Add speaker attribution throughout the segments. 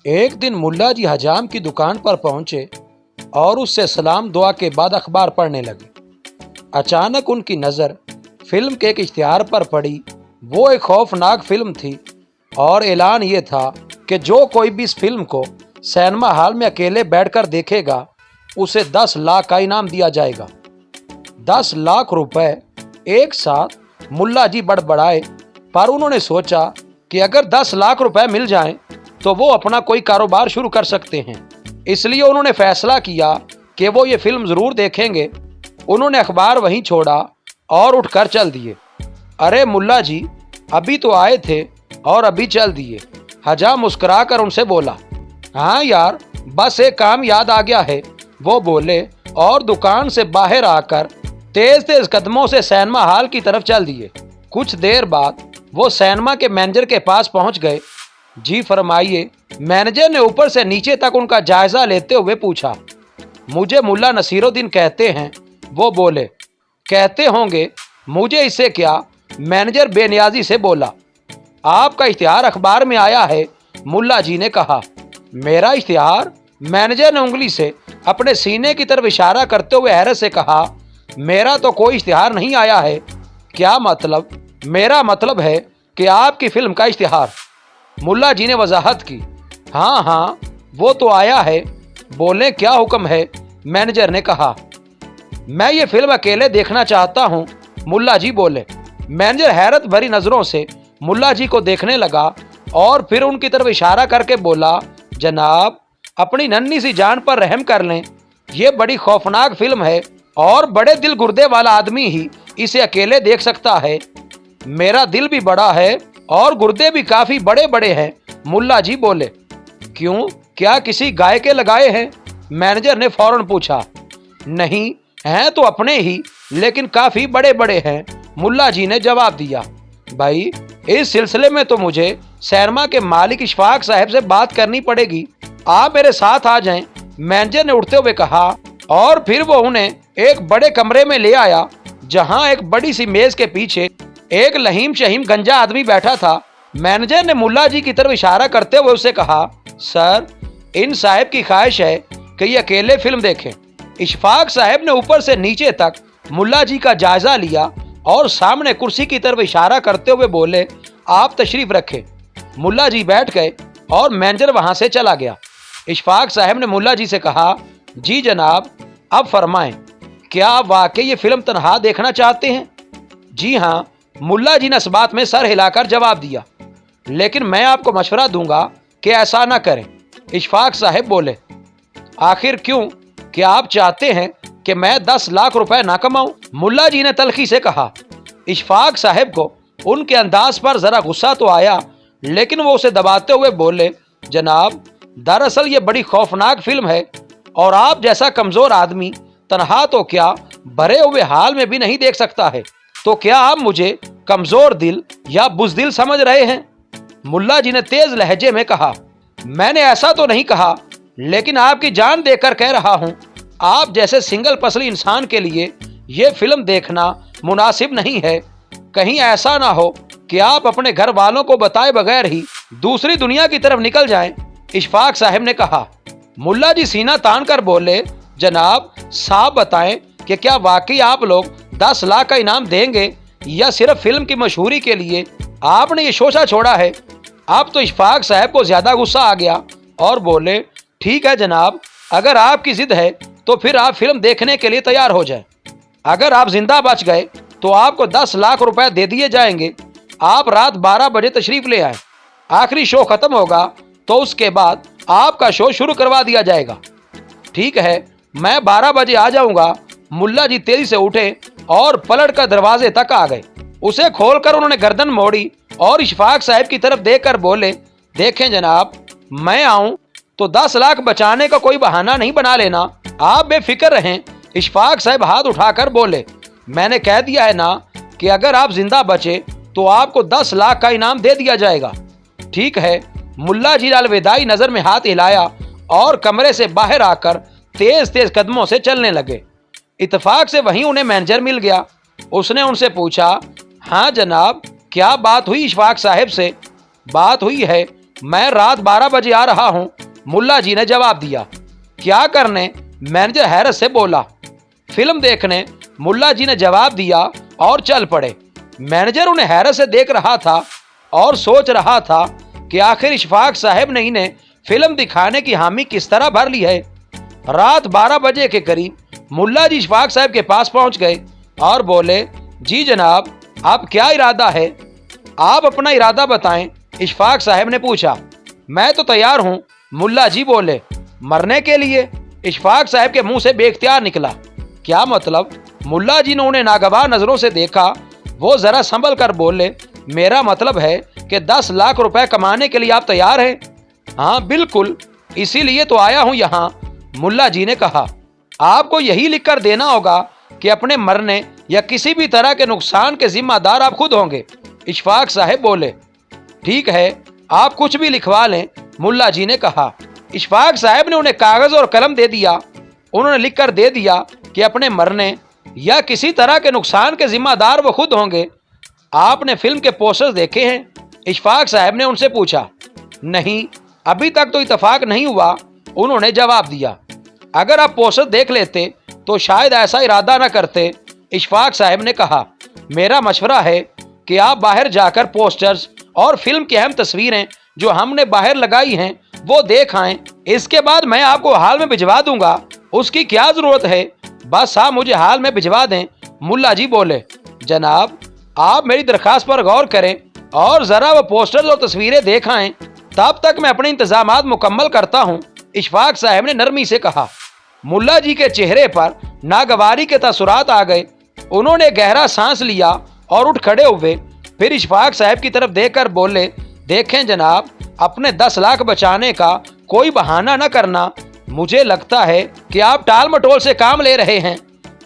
Speaker 1: एक दिन मुल्ला जी हजाम की दुकान पर पहुंचे और उससे सलाम दुआ के बाद अखबार पढ़ने लगे। अचानक उनकी नज़र फिल्म के एक इश्तिहार पर पड़ी। वो एक खौफनाक फिल्म थी और ऐलान ये था कि जो कोई भी इस फिल्म को सिनेमा हॉल में अकेले बैठकर देखेगा उसे 10 लाख का इनाम दिया जाएगा। 10 लाख रुपए एक साथ मुल्ला जी बड़बड़ाए, पर उन्होंने सोचा कि अगर 10 लाख रुपए मिल जाएं तो वो अपना कोई कारोबार शुरू कर सकते हैं। इसलिए उन्होंने फैसला किया कि वो ये फिल्म ज़रूर देखेंगे। उन्होंने अखबार वहीं छोड़ा और उठकर चल दिए। अरे मुल्ला जी, अभी तो आए थे और अभी चल दिए। हजाम मुस्कुरा कर उनसे बोला, हाँ यार, बस एक काम याद आ गया है, वो बोले और दुकान से बाहर आकर तेज तेज कदमों से सिनेमा हॉल की तरफ चल दिए। कुछ देर बाद वो सिनेमा के मैनेजर के पास पहुंच गए। जी फरमाइए। मैनेजर ने ऊपर से नीचे तक उनका जायजा लेते हुए पूछा। मुझे मुल्ला नसीरुद्दीन कहते हैं, वो बोले। कहते होंगे, मुझे इससे क्या, मैनेजर बेनियाजी से बोला। आपका इश्तिहार अखबार में आया है, मुल्ला जी ने कहा। मेरा इश्तिहार? मैनेजर ने उंगली से अपने सीने की तरफ इशारा करते हुए हैरत से कहा, मेरा तो कोई इश्तिहार नहीं आया है। क्या मतलब? मेरा मतलब है कि आपकी फिल्म का इश्तिहार। मुल्ला जी ने वजाहत की। हाँ हाँ, वो तो आया है। बोले क्या हुक्म है? मैनेजर ने कहा। मैं ये फिल्म अकेले देखना चाहता हूँ, मुल्ला जी बोले। मैनेजर हैरत भरी नज़रों से मुल्ला जी को देखने लगा और फिर उनकी तरफ इशारा करके बोला, जनाब, अपनी नन्ही सी जान पर रहम कर लें। ये बड़ी खौफनाक फिल्म है और बड़े दिल गुर्दे वाला आदमी ही इसे अकेले देख सकता है। मेरा दिल भी बड़ा है और गुर्दे भी काफ़ी बड़े बड़े हैं, मुल्ला जी बोले। क्यों, क्या किसी गाय के लगाए हैं? मैनेजर ने फौरन पूछा। नहीं, हैं तो अपने ही, लेकिन काफ़ी बड़े बड़े हैं, मुल्ला जी ने जवाब दिया। भाई, इस सिलसिले में तो मुझे सिनेमा के मालिक इशफाक साहब से बात करनी पड़ेगी। आप मेरे साथ आ जाएं, मैनेजर ने उठते हुए कहा और फिर वो उन्हें एक बड़े कमरे में ले आया जहां एक बड़ी सी मेज के पीछे एक लहीम शहीम गंजा आदमी बैठा था। मैनेजर ने मुल्ला जी की तरफ इशारा करते हुए उससे कहा, सर, इन साहब की ख्वाहिश है कि ये अकेले फिल्म देखें। इशफाक साहब ने ऊपर से नीचे तक मुल्ला जी का जायजा लिया और सामने कुर्सी की तरफ इशारा करते हुए बोले, आप तशरीफ रखें। मुल्ला जी बैठ गए और मैनेजर वहां से चला गया। इशफाक साहब ने मुल्ला जी से कहा, जी जनाब, अब फरमाएं, क्या आप वाकई ये फिल्म तन्हा देखना चाहते हैं? जी हाँ, मुल्ला जी ने इस बात में सर हिलाकर जवाब दिया। लेकिन मैं आपको मशवरा दूंगा कि ऐसा ना करें। इशफाक साहब बोले। आखिर क्यों? क्या आप चाहते हैं कि मैं 10 लाख रुपए ना कमाऊं? मुल्ला जी ने तल्खी से कहा। इशफाक साहब को उनके अंदाज पर जरा गुस्सा तो आया, लेकिन वो उसे दबाते हुए बोले, जनाब, दरअसल ये बड़ी खौफनाक फिल्म है और आप जैसा कमजोर आदमी तनहा तो क्या, भरे हुए हाल में भी नहीं देख सकता है। तो क्या आप मुझे कमजोर दिल या बुज़दिल समझ रहे हैं? मुल्ला जी ने तेज लहजे में कहा। मैंने ऐसा तो नहीं कहा, लेकिन आपकी जान देकर कह रहा हूं, आप जैसे सिंगल पसली इंसान के लिए यह फिल्म देखना मुनासिब नहीं है। कहीं ऐसा ना हो कि आप अपने घर वालों को बताए बगैर ही दूसरी दुनिया की तरफ निकल जाएं। इशफाक साहब ने कहा। मुल्ला जी सीना तान कर बोले, जनाब, साफ बताएं कि क्या वाकई आप लोग 10 लाख का इनाम देंगे या सिर्फ फिल्म की मशहूरी के लिए आपने ये शोशा छोड़ा है? अब तो इशफाक साहब को ज्यादा गुस्सा आ गया और बोले, ठीक है जनाब, अगर आपकी जिद है तो फिर आप फिल्म देखने के लिए तैयार हो जाएं। अगर आप जिंदा बच गए तो आपको 10 लाख रुपए दे दिए जाएंगे। आप रात 12 बजे तशरीफ ले आए। आखिरी शो खत्म होगा तो उसके बाद आपका शो शुरू करवा दिया जाएगा। ठीक है, मैं 12 बजे आ जाऊंगा। मुल्ला जी तेजी से उठे और पलट कर दरवाजे तक आ गए। उसे खोलकर उन्होंने गर्दन मोड़ी और इशफाक साहब की तरफ देखकर बोले, देखें जनाब, मैं आऊं तो 10 लाख बचाने का कोई बहाना नहीं बना लेना। आप बेफिक्र रहें। इशफाक साहब हाथ उठाकर बोले, मैंने कह दिया है ना कि अगर आप जिंदा बचे तो आपको 10 लाख का इनाम दे दिया जाएगा। ठीक है। मुल्ला जी अलविदाई नजर में हाथ हिलाया और कमरे से बाहर आकर तेज तेज कदमों से चलने लगे। इत्तेफाक से वहीं उन्हें मैनेजर मिल गया। उसने उनसे पूछा, हाँ जनाब, क्या बात हुई इशफाक साहब से? बात हुई है मैं रात 12 बजे आ रहा हूं, मुल्ला जी ने जवाब दिया। क्या करने? मैनेजर हैरत से बोला। फिल्म देखने, मुल्ला जी ने जवाब दिया और चल पड़े। मैनेजर उन्हें हैरत से देख रहा था और सोच रहा था कि आखिर इशफाक साहब ने इन्हें फिल्म दिखाने की हामी किस तरह भर ली है। रात 12 बजे के करीब मुल्ला जी इशफाक साहब के पास पहुंच गए और बोले, जी जनाब, आप क्या इरादा है? आप अपना इरादा बताएं, इशफाक साहब ने पूछा। मैं तो तैयार हूं, मुल्ला जी बोले। मरने के लिए? इशफाक साहब के मुंह से बेख्तियार निकला। क्या मतलब? मुल्ला जी ने उन्हें नागवार नजरों से देखा। वो जरा संभल कर बोले, मेरा मतलब है कि 10 लाख रुपए कमाने के लिए आप तैयार हैं? हाँ बिल्कुल, इसीलिए तो आया हूं यहाँ, मुल्ला जी ने कहा। आपको यही लिखकर देना होगा कि अपने मरने या किसी भी तरह के नुकसान के जिम्मेदार आप खुद होंगे, इशफाक साहब बोले। ठीक है, आप कुछ भी लिखवा लें, मुल्ला जी ने कहा। इशफाक साहब ने उन्हें कागज और कलम दे दिया। उन्होंने लिखकर दे दिया कि अपने मरने या किसी तरह के नुकसान के जिम्मेदार वो खुद होंगे। आपने फिल्म के पोस्टर्स देखे हैं? इशफाक साहब ने उनसे पूछा। नहीं, अभी तक तो इत्तेफाक नहीं हुआ, उन्होंने जवाब दिया। अगर आप पोस्टर देख लेते तो शायद ऐसा इरादा न करते, इशफाक साहब ने कहा। मेरा मशवरा है कि आप बाहर जाकर पोस्टर्स और फिल्म की अहम तस्वीरें जो हमने बाहर लगाई हैं वो देख आएं। इसके बाद मैं आपको हाल में भिजवा दूंगा। उसकी क्या जरूरत है, बस आप मुझे हाल में भिजवा दें, मुल्ला जी बोले। जनाब, आप मेरी दरखास्त पर गौर करें और जरा वो पोस्टर्स और तस्वीरें देख आएं, तब तक मैं अपने इंतजामात मुकम्मल करता हूं, इशफाक साहब ने नरमी से कहा। मुल्ला जी के चेहरे पर नागवारी के तसुरात आ गए। उन्होंने गहरा सांस लिया और उठ खड़े हुए। फिर इशफाक साहब की तरफ देखकर बोले, देखें जनाब, अपने 10 लाख बचाने का कोई बहाना न करना। मुझे लगता है कि आप टाल मटोल से काम ले रहे हैं।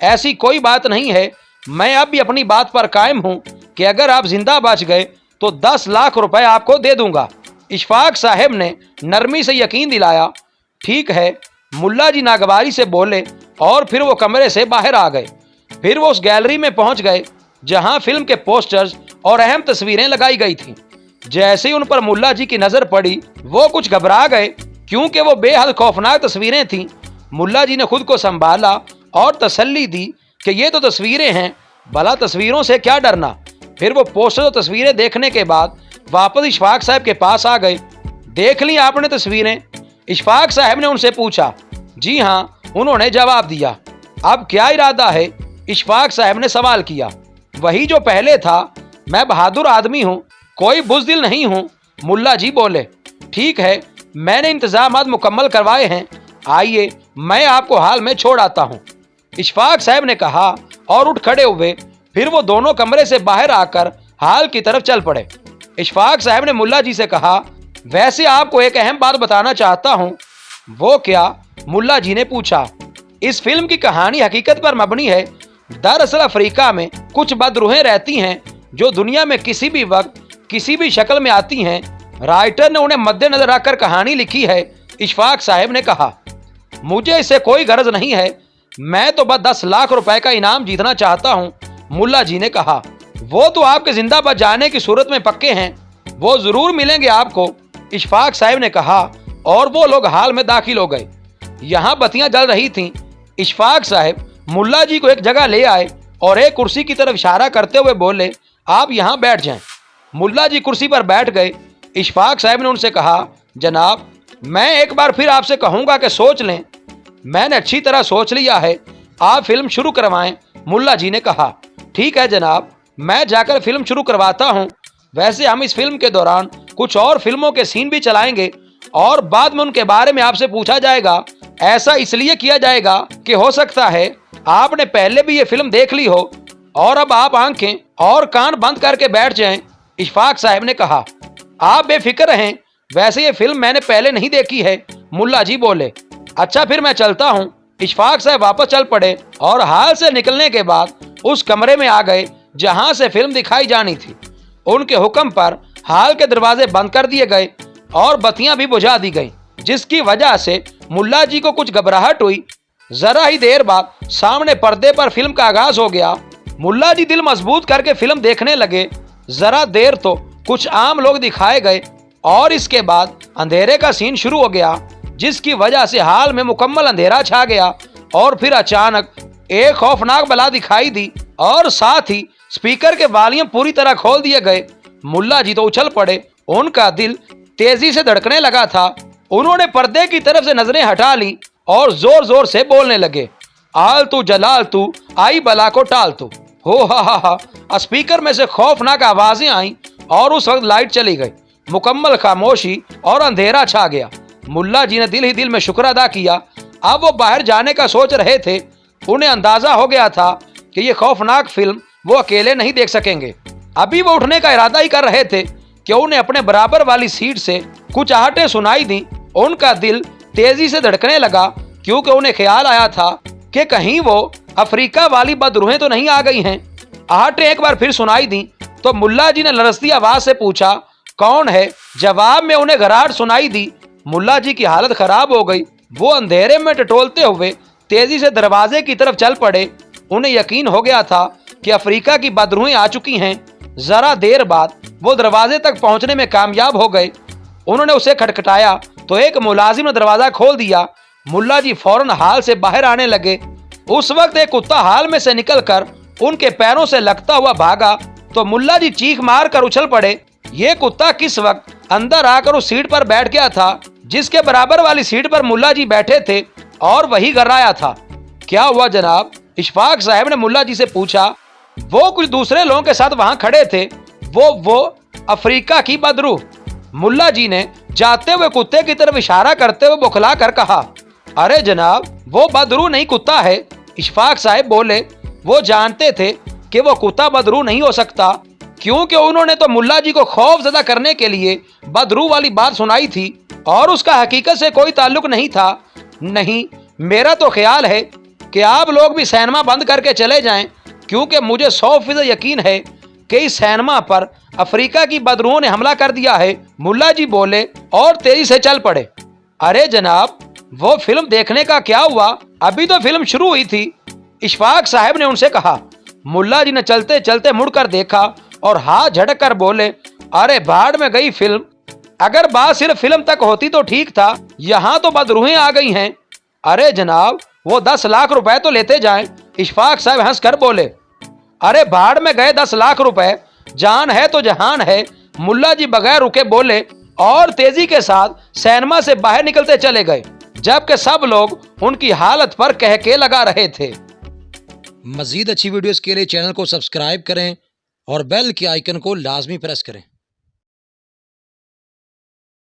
Speaker 1: ऐसी कोई बात नहीं है। मैं अब भी अपनी बात पर कायम हूं कि अगर आप जिंदा बच गए तो 10 लाख रुपए आपको दे दूंगा, इशफाक साहब ने नरमी से यकीन दिलाया। ठीक है, मुल्ला जी नागवारी से बोले और फिर वो कमरे से बाहर आ गए। फिर वो उस गैलरी में पहुंच गए जहां फिल्म के पोस्टर्स और अहम तस्वीरें लगाई गई थीं। जैसे ही उन पर मुल्ला जी की नजर पड़ी, वो कुछ घबरा गए क्योंकि वो बेहद खौफनाक तस्वीरें थीं। मुल्ला जी ने खुद को संभाला और तसल्ली दी कि ये तो तस्वीरें हैं, भला तस्वीरों से क्या डरना। फिर वो पोस्टर और तस्वीरें देखने के बाद वापस इशफाक साहब के पास आ गए। देख ली आपने तस्वीरें? इशफाक साहब ने उनसे पूछा। जी हाँ, उन्होंने जवाब दिया। अब क्या इरादा है, इशफाक साहब ने सवाल किया। वही जो पहले था, मैं बहादुर आदमी हूँ, कोई बुज़दिल नहीं हूँ, मुल्ला जी बोले। ठीक है, मैंने इंतजामात मुकम्मल करवाए हैं, आइए मैं आपको हाल में छोड़ आता हूँ, इशफाक साहब ने कहा और उठ खड़े हुए। फिर वो दोनों कमरे से बाहर आकर हाल की तरफ चल पड़े। इशफाक साहब ने मुल्ला जी से कहा, वैसे आपको एक अहम बात बताना चाहता हूँ। वो क्या, मुल्ला जी ने पूछा। इस फिल्म की कहानी हकीकत पर मबनी है। दरअसल अफ्रीका में कुछ बदरूहें रहती हैं जो दुनिया में किसी भी वक्त किसी भी शक्ल में आती हैं। राइटर ने उन्हें मद्देनजर रखकर कहानी लिखी है, इशफाक साहब ने कहा। मुझे इससे कोई गरज नहीं है, मैं तो बस 10 लाख रुपए का इनाम जीतना चाहता हूँ, मुल्ला जी ने कहा। वो तो आपके जिंदा बच जाने की सूरत में पक्के हैं, वो जरूर मिलेंगे आपको, इशफाक साहब ने कहा और वो लोग हाल में दाखिल हो गए। यहाँ बत्तियां जल रही थीं। इशफाक साहब मुल्ला जी को एक जगह ले आए और एक कुर्सी की तरफ इशारा करते हुए बोले, आप यहाँ बैठ जाएं। मुल्ला जी कुर्सी पर बैठ गए। इशफाक साहब ने उनसे कहा, जनाब, मैं एक बार फिर आपसे कहूँगा कि सोच लें। मैंने अच्छी तरह सोच लिया है, आप फिल्म शुरू करवाएं, मुल्ला जी ने कहा। ठीक है जनाब, मैं जाकर फिल्म शुरू करवाता हूँ। वैसे हम इस फिल्म के दौरान कुछ और फिल्मों के सीन भी चलाएंगे और बाद में उनके बारे में आपसे पूछा जाएगा। ऐसा इसलिए किया जाएगा कि हो सकता है आपने पहले भी ये फिल्म देख ली हो और अब आप आंखें और कान बंद करके बैठ जाएं, इशफाक साहब ने कहा। आप बेफिक्र रहें, वैसे ये फिल्म मैंने पहले नहीं देखी है, मुल्ला जी बोले। अच्छा फिर मैं चलता हूँ। इशफाक साहब वापस चल पड़े और हाल से निकलने के बाद उस कमरे में आ गए जहां से फिल्म दिखाई जानी थी। उनके हुक्म पर हाल के दरवाजे बंद कर दिए गए और बत्तियां भी बुझा दी गई, जिसकी वजह से मुल्ला जी को कुछ घबराहट हुई। जरा ही देर बाद सामने पर्दे पर फिल्म का आगाज हो गया। मुल्ला जी दिल मजबूत करके फिल्म देखने लगे। जरा देर तो कुछ आम लोग दिखाए गए, और इसके बाद अंधेरे का सीन शुरू हो गया, जिसकी वजह से हाल में मुकम्मल अंधेरा छा गया। और फिर अचानक एक खौफनाक बला दिखाई दी और साथ ही स्पीकर के वॉल्यूम पूरी तरह खोल दिए गए। मुल्ला जी तो उछल पड़े, उनका दिल तेजी से धड़कने लगा था। उन्होंने पर्दे की तरफ से नजरें हटा ली और जोर जोर से बोलने लगे, आल तू जलाल तू, आई बला को टाल तू। हो हा। स्पीकर में से खौफनाक आवाजें आईं और उस वक्त लाइट चली गई। मुकम्मल खामोशी और अंधेरा छा गया। मुल्ला जी ने दिल ही दिल में शुक्र अदा किया। अब वो बाहर जाने का सोच रहे थे। उन्हें अंदाजा हो गया था कि ये खौफनाक फिल्म वो अकेले नहीं देख सकेंगे। अभी वो उठने का इरादा ही कर रहे थे कि उन्हें अपने बराबर वाली सीट से कुछ आहटें सुनाई दी। उनका दिल तेजी से धड़कने लगा, क्योंकि उन्हें ख्याल आया था कि कहीं वो अफ्रीका वाली बदरूहें तो नहीं आ गई हैं। आहटें एक बार फिर सुनाई दी तो मुल्ला जी ने लरसती आवाज से पूछा, कौन है? जवाब में उन्हें घराट सुनाई दी। मुल्ला जी की हालत खराब हो गई। वो अंधेरे में टटोलते हुए तेजी से दरवाजे की तरफ चल पड़े। उन्हें यकीन हो गया था कि अफ्रीका की बदरूहें आ चुकी हैं। जरा देर बाद वो दरवाजे तक पहुंचने में कामयाब हो गए। उन्होंने उसे खटखटाया तो एक मुलाजिम ने दरवाजा खोल दिया। मुल्ला जी फौरन हाल से बाहर आने लगे। उस वक्त एक कुत्ता हाल में से निकलकर उनके पैरों से लगता हुआ भागा तो मुल्ला जी चीख मार कर उछल पड़े। ये कुत्ता किस वक्त अंदर आकर उस सीट पर बैठ गया था जिसके बराबर वाली सीट पर मुल्ला जी बैठे थे और वही गर्राया था। क्या हुआ जनाब? इशफाक साहब ने मुल्ला जी से पूछा। वो कुछ दूसरे लोगों के साथ वहां खड़े थे। वो अफ्रीका की बदरूह। मुल्ला जी ने जाते हुए कुत्ते की तरफ इशारा करते हुए बौखला कर कहा, अरे जनाब, वो बदरूह नहीं कुत्ता है। इशफाक साहब बोले, वो जानते थे कि वो कुत्ता बदरूह नहीं हो सकता, क्योंकि उन्होंने तो मुल्ला जी को खौफजदा करने के लिए बदरूह वाली बात सुनाई थी और उसका हकीकत से कोई ताल्लुक नहीं था। नहीं, मेरा तो ख्याल है कि आप लोग भी सिनेमा बंद करके चले जाएं, क्योंकि मुझे 100% यकीन है कि इस सिनेमा पर अफ्रीका की बदरूहों ने हमला कर दिया है। मुल्ला जी बोले और तेजी से चल पड़े। अरे जनाब, वो फिल्म देखने का क्या हुआ? अभी तो फिल्म शुरू हुई थी, इशफाक साहब ने उनसे कहा। मुल्ला जी ने चलते चलते मुड़कर देखा और हाथ झटक कर बोले, अरे भाड़ में गई फिल्म। अगर बात सिर्फ फिल्म तक होती तो ठीक था, यहाँ तो बदरूहें आ गई हैं। अरे जनाब, वो 10 लाख रुपए तो लेते जाएं। इशफाक साहब हंस कर बोले, अरे भाड़ में गए 10 लाख रुपए, जान है तो जहान है। मुल्ला जी बगैर रुके बोले और तेजी के साथ सिनेमा से बाहर निकलते चले गए, जबकि सब लोग उनकी हालत पर कहके लगा रहे थे।
Speaker 2: मजीद अच्छी वीडियोस के लिए चैनल को सब्सक्राइब करें और बेल के आइकन को लाजमी प्रेस करें।